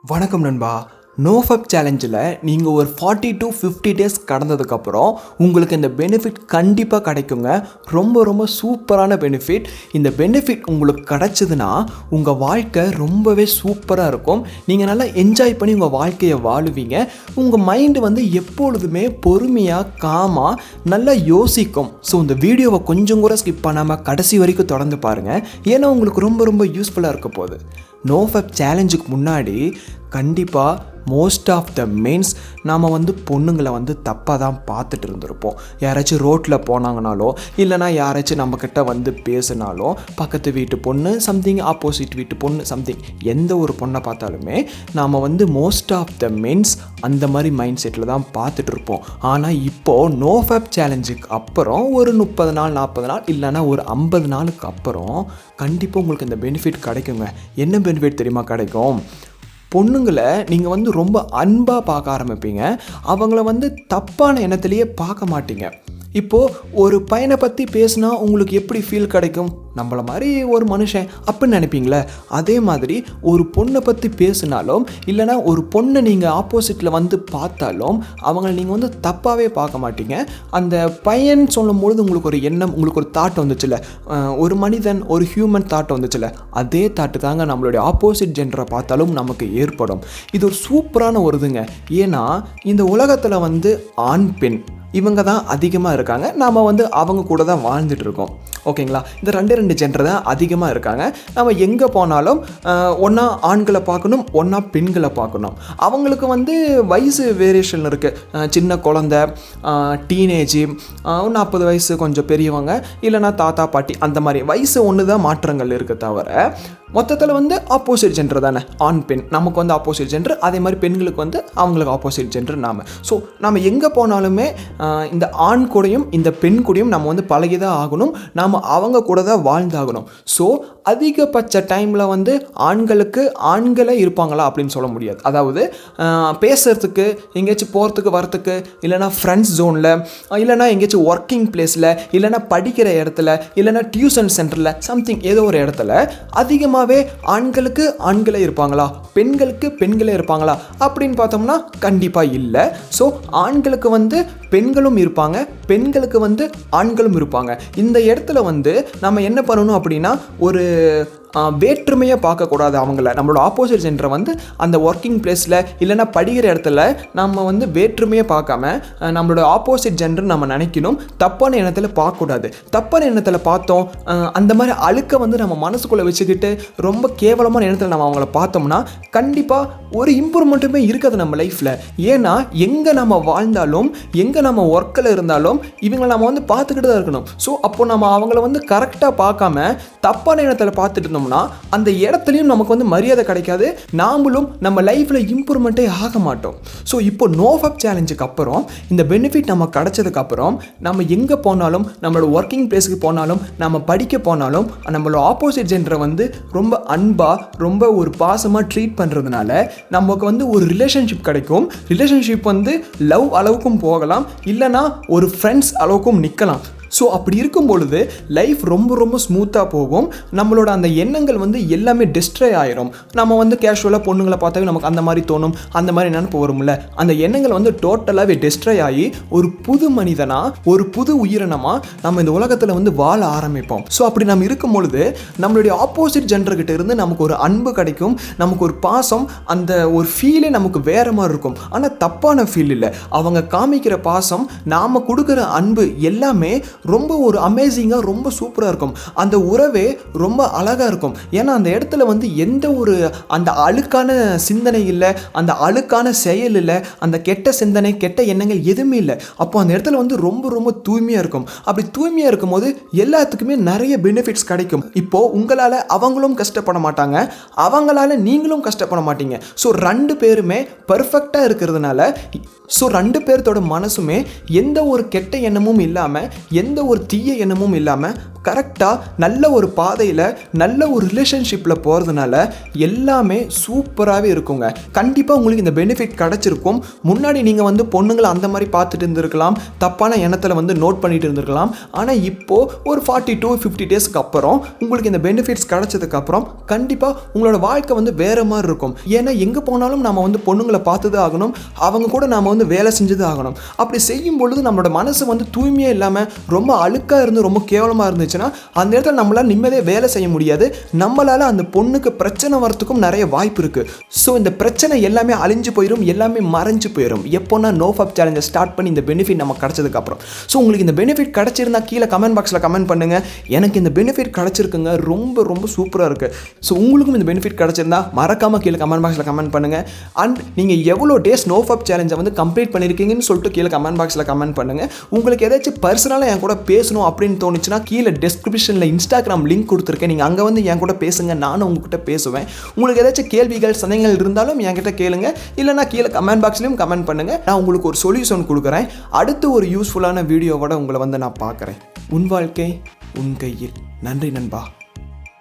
வணக்கம் நண்பா. நோஃபப் சேலஞ்சில் நீங்கள் ஒரு 40 to 50 டேஸ் கடந்ததுக்கப்புறம் உங்களுக்கு இந்த பெனிஃபிட் கண்டிப்பாக கிடைக்குங்க. ரொம்ப ரொம்ப சூப்பரான பெனிஃபிட். இந்த பெனிஃபிட் உங்களுக்கு கிடச்சிதுன்னா உங்கள் வாழ்க்கை ரொம்பவே சூப்பராக இருக்கும். நீங்கள் நல்லா என்ஜாய் பண்ணி உங்கள் வாழ்க்கையை வாழுவீங்க. உங்கள் மைண்டு எப்பொழுதுமே பொறுமையாக காமாக நல்லா யோசிக்கும். ஸோ இந்த வீடியோவை கொஞ்சம் கூட ஸ்கிப் பண்ணாமல் கடைசி வரைக்கும் தொடர்ந்து பாருங்கள். ஏன்னா உங்களுக்கு ரொம்ப ரொம்ப யூஸ்ஃபுல்லாக இருக்க போகுது. நோஃபப் சேலஞ்சுக்கு முன்னாடி கண்டிப்பாக மோஸ்ட் ஆஃப் த மெயின்ஸ் நாம் பொண்ணுங்களை தப்பாக தான் பார்த்துட்டு இருந்திருப்போம். யாராச்சும் ரோட்டில் போனாங்கனாலோ இல்லைனா யாராச்சும் நம்மக்கிட்ட பேசினாலோ பக்கத்து வீட்டு பொண்ணு சம்திங், ஆப்போசிட் வீட்டு பொண்ணு சம்திங், எந்த ஒரு பொண்ணை பார்த்தாலுமே நாம் மோஸ்ட் ஆஃப் த மெயின்ஸ் அந்த மாதிரி மைண்ட் செட்டில் தான் பார்த்துட்டு இருப்போம். ஆனால் இப்போது நோஃபப் சேலஞ்சுக்கு அப்புறம் ஒரு 30 நாள் 40 நாள் இல்லைனா ஒரு 50 நாளுக்கு அப்புறம் கண்டிப்பாக உங்களுக்கு இந்த பெனிஃபிட் கிடைக்குங்க. என்ன பெனிஃபிட் தெரியுமா கிடைக்கும்? பொண்ணுங்களை நீங்கள் ரொம்ப அன்பாக பார்க்க ஆரம்பிப்பீங்க. அவங்கள தப்பான எண்ணத்துலேயே பார்க்க மாட்டீங்க. இப்போது ஒரு பையனை பற்றி பேசுனா உங்களுக்கு எப்படி ஃபீல் கிடைக்கும்? நம்மளை மாதிரி ஒரு மனுஷன் அப்படின்னு நினைப்பீங்களே. அதே மாதிரி ஒரு பொண்ணை பற்றி பேசினாலும் இல்லைனா ஒரு பொண்ணை நீங்கள் ஆப்போசிட்டில் பார்த்தாலும் அவங்கள நீங்கள் தப்பாகவே பார்க்க மாட்டீங்க. அந்த பையன் சொல்லும்பொழுது உங்களுக்கு ஒரு எண்ணம், உங்களுக்கு ஒரு தாட் வந்துச்சுல்ல, ஒரு மனிதன், ஒரு ஹியூமன் தாட் வந்துச்சுல்ல, அதே தாட்டு தாங்க நம்மளுடைய ஆப்போசிட் ஜெண்டரை பார்த்தாலும் நமக்கு ஏற்படும். இது ஒரு சூப்பரான ஒரு இதுங்க. ஏன்னா இந்த உலகத்தில் ஆண் பெண் இவங்க தான் அதிகமாக இருக்காங்க. நாம் அவங்க கூட தான் வாழ்ந்துட்டுருக்கோம். ஓகேங்களா? இந்த ரெண்டு ஜெண்டர் தான் அதிகமாக இருக்காங்க. நம்ம எங்கே போனாலும் ஒன்றா ஆண்களை பார்க்கணும், ஒன்றா பெண்களை பார்க்கணும். அவங்களுக்கு வயசு வேரியேஷன் இருக்குது. சின்ன குழந்த, டீனேஜு, 40 வயசு கொஞ்சம் பெரியவங்க, இல்லைனா தாத்தா பாட்டி, அந்த மாதிரி வயசு ஒன்று தான் மாற்றங்கள் இருக்குது. தவிர மொத்தத்தில் ஆப்போசிட் ஜெண்டர் தானே ஆண் பெண். நமக்கு ஆப்போசிட் ஜெண்டர், அதே மாதிரி பெண்களுக்கு அவங்களுக்கு ஆப்போசிட் ஜெண்டர் நாம். ஸோ நம்ம எங்கே போனாலுமே இந்த ஆண் கூடயும் இந்த பெண் கூடயும் நம்ம பழகி தான் ஆகணும். நாம் அவங்க கூட தான் வாழ்ந்தாகணும். ஸோ அதிகபட்ச டைமில் ஆண்களுக்கு ஆண்களே இருப்பாங்களா அப்படின்னு சொல்ல முடியாது. அதாவது பேசுகிறதுக்கு, எங்கேயாச்சும் போகிறதுக்கு வரத்துக்கு, இல்லைனா ஃப்ரெண்ட்ஸ் ஜோனில், இல்லைனா எங்கேயாச்சும் ஒர்க்கிங் பிளேஸில், இல்லைனா படிக்கிற இடத்துல, இல்லைனா டியூஷன் சென்டரில் சம்திங் ஏதோ ஒரு இடத்துல அதிகமாகவே ஆண்களுக்கு ஆண்களே இருப்பாங்களா, பெண்களுக்கு பெண்களே இருப்பாங்களா அப்படின்னு பார்த்தோம்னா கண்டிப்பாக இல்லை. ஸோ ஆண்களுக்கு பெண்களும் இருப்பாங்க, பெண்களுக்கு ஆண்களும் இருப்பாங்க. இந்த இடத்துல நம்ம என்ன பண்ணணும் அப்படின்னா ஒரு வேற்றுமையாக பார்க்கக்கூடாது. அவங்கள நம்மளோட ஆப்போசிட் ஜெண்டரை அந்த ஒர்க்கிங் பிளேஸில் இல்லைனா படிக்கிற இடத்துல நம்ம வேற்றுமையாக பார்க்காம நம்மளோட ஆப்போசிட் ஜெண்டர் நம்ம நினைக்கணும். தப்பான எண்ணத்தில் பார்க்கக்கூடாது. தப்பான எண்ணத்தில் பார்த்தோம், அந்த மாதிரி அழுக்க நம்ம மனசுக்குள்ளே வச்சுக்கிட்டு ரொம்ப கேவலமான எண்ணத்தில் நம்ம அவங்கள பார்த்தோம்னா கண்டிப்பாக ஒரு இம்ப்ரூவ்மெண்ட்டுமே இருக்காது நம்ம லைஃப்பில். ஏன்னா எங்கே நம்ம வாழ்ந்தாலும், எங்கே நம்ம ஒர்க்கில் இருந்தாலும் இவங்களை நம்ம பார்த்துக்கிட்டு தான் இருக்கணும். ஸோ அப்போ நம்ம அவங்கள கரெக்டாக பார்க்காம தப்பான எண்ணத்தில் பார்த்துட்டு அந்த இடத்துலையும் நமக்கு மரியாதை கிடைக்காது. நாமளும் நம்ம லைஃப்ல இம்ப்ரூவ்மெண்ட்டே ஆக மாட்டோம். ஸோ இப்போ நோஃபப் சேலஞ்சுக்கு அப்புறம் இந்த பெனிஃபிட் நம்ம கிடைச்சதுக்கு அப்புறம் நம்ம எங்கே போனாலும், நம்மளோட ஒர்க்கிங் பிளேஸுக்கு போனாலும், நம்ம படிக்க போனாலும் நம்மளோட ஆப்போசிட் ஜெண்டரை ரொம்ப அன்பாக, ரொம்ப ஒரு பாசமாக ட்ரீட் பண்ணுறதுனால நமக்கு ஒரு ரிலேஷன்ஷிப் கிடைக்கும். ரிலேஷன்ஷிப் லவ் அளவுக்கும் போகலாம், இல்லைனா ஒரு ஃப்ரெண்ட்ஸ் அளவுக்கும் நிற்கலாம். ஸோ அப்படி இருக்கும் பொழுது லைஃப் ரொம்ப ரொம்ப ஸ்மூத்தாக போகும். நம்மளோட அந்த எண்ணங்கள் எல்லாமே டிஸ்ட்ராய் ஆயிரும். நம்ம கேஷுவலாக பொண்ணுங்களை பார்த்தாவே நமக்கு அந்த மாதிரி தோணும், அந்த மாதிரி நினைப்பு வரும்ல. அந்த எண்ணங்கள் டோட்டலாகவே டிஸ்ட்ராய் ஆகி ஒரு புது மனிதனாக, ஒரு புது உயிரினமாக நம்ம இந்த உலகத்தில் வாழ ஆரம்பிப்போம். ஸோ அப்படி நம்ம இருக்கும் பொழுது நம்மளுடைய ஆப்போசிட் ஜெண்டர்கிட்ட இருந்து நமக்கு ஒரு அன்பு கிடைக்கும், நமக்கு ஒரு பாசம், அந்த ஒரு ஃபீலே நமக்கு வேறு மாதிரி இருக்கும். ஆனால் தப்பான ஃபீல் இல்லை. அவங்க காமிக்கிற பாசம், நாம் கொடுக்குற அன்பு எல்லாமே ரொம்ப ஒரு அமேசிங்காக, ரொம்ப சூப்பராக இருக்கும். அந்த உறவே ரொம்ப அழகாக இருக்கும். ஏன்னா அந்த இடத்துல எந்த ஒரு அந்த அழுக்கான சிந்தனை இல்லை, அந்த அழுக்கான செயல் இல்லை, அந்த கெட்ட சிந்தனை, கெட்ட எண்ணங்கள் எதுவுமே இல்லை. அப்போ அந்த இடத்துல ரொம்ப ரொம்ப தூய்மையாக இருக்கும். அப்படி தூய்மையாக இருக்கும்போது எல்லாத்துக்குமே நிறைய பெனிஃபிட்ஸ் கிடைக்கும். இப்போது உங்களால் அவங்களும் கஷ்டப்பட மாட்டாங்க, அவங்களால நீங்களும் கஷ்டப்பட மாட்டீங்க. ஸோ 2 பேருமே பர்ஃபெக்டாக இருக்கிறதுனால, ஸோ 2 பேர்த்தோட மனசுமே எந்த ஒரு கெட்ட எண்ணமும் இல்லாமல், எந்த எந்த ஒரு தீய எண்ணமும் இல்லாமல் கரெக்டாக நல்ல ஒரு பாதையில் நல்ல ஒரு ரிலேஷன்ஷிப்பில் போகிறதுனால எல்லாமே சூப்பராகவே இருக்குங்க. கண்டிப்பாக உங்களுக்கு இந்த பெனிஃபிட் கிடச்சிருக்கும். முன்னாடி நீங்கள் வந்து பொண்ணுங்களை அந்த மாதிரி பார்த்துட்டு இருந்திருக்கலாம், தப்பான எண்ணத்தில் வந்து நோட் பண்ணிட்டு இருந்திருக்கலாம். ஆனால் இப்போது ஒரு 40-50 டேஸ்க்கு அப்புறம் உங்களுக்கு இந்த பெனிஃபிட்ஸ் கிடச்சதுக்கப்புறம் கண்டிப்பாக உங்களோட வாழ்க்கை வந்து வேறு மாதிரி இருக்கும். ஏன்னா எங்கே போனாலும் நம்ம வந்து பொண்ணுங்களை பார்த்து தான் ஆகணும், அவங்க கூட நாம் வந்து வேலை செஞ்சு தான் ஆகணும். அப்படி செய்யும் பொழுது நம்மளோட மனசு வந்து தூய்மையாக இல்லாமல் ரொம்ப அழுக்காக இருந்து ரொம்ப கேவலமாக இருந்துச்சுன்னா அந்த இடத்துல நம்மளால் நிம்மதியாக வேலை செய்ய முடியாது. நம்மளால் அந்த பொண்ணுக்கு பிரச்சனை வரத்துக்கும் நிறைய வாய்ப்பு இருக்குது. ஸோ இந்த பிரச்சனை எல்லாமே அழிஞ்சு போயிடும், எல்லாமே மறைஞ்சு போயிடும் எப்போனா நோஃபப் சேலஞ்சை ஸ்டார்ட் பண்ணி இந்த பெனிஃபிட் நம்ம கிடச்சதுக்கப்புறம். ஸோ உங்களுக்கு இந்த பெனிஃபிட் கிடச்சிருந்தா கீழே கமெண்ட் பாக்ஸில் கமெண்ட் பண்ணுங்கள். எனக்கு இந்த பெனிஃபிட் கிடச்சிருக்குங்க, ரொம்ப ரொம்ப சூப்பராக இருக்குது. ஸோ உங்களுக்கும் இந்த பெனிஃபிட் கிடச்சிருந்தா மறக்காமல் கீழே கமெண்ட் பாக்ஸில் கமெண்ட் பண்ணுங்கள். அண்ட் நீங்கள் எவ்வளோ டேஸ் நோஃபப் சேலஞ்சை வந்து கம்ப்ளீட் பண்ணியிருக்கீங்கன்னு சொல்லிட்டு கீழே கமெண்ட் பாக்ஸில் கமெண்ட் பண்ணுங்கள். உங்களுக்கு ஏதாச்சும் பர்சனலாக என் கூட பேசணும் அப்படின்னு தோணுச்சுன்னா கீழே டிஸ்கிரிப்ஷனில் இன்ஸ்டாகிராம் லிங்க் கொடுத்துருக்கேன், நீங்கள் அங்கே வந்து என் கூட பேசுங்க, நானும் உங்ககிட்ட பேசுவேன். உங்களுக்கு ஏதாச்சும் கேள்விகள் சந்தேகங்கள் இருந்தாலும் என்கிட்ட கேளுங்க, இல்லைனா கீழே கமெண்ட் பாக்ஸ்லையும் கமெண்ட் பண்ணுங்கள். நான் உங்களுக்கு ஒரு சொல்யூஷன் கொடுக்குறேன். அடுத்து ஒரு யூஸ்ஃபுல்லான வீடியோவோட உங்களை வந்து நான் பார்க்குறேன். உன் வாழ்க்கை உன் கையில். நன்றி நண்பா.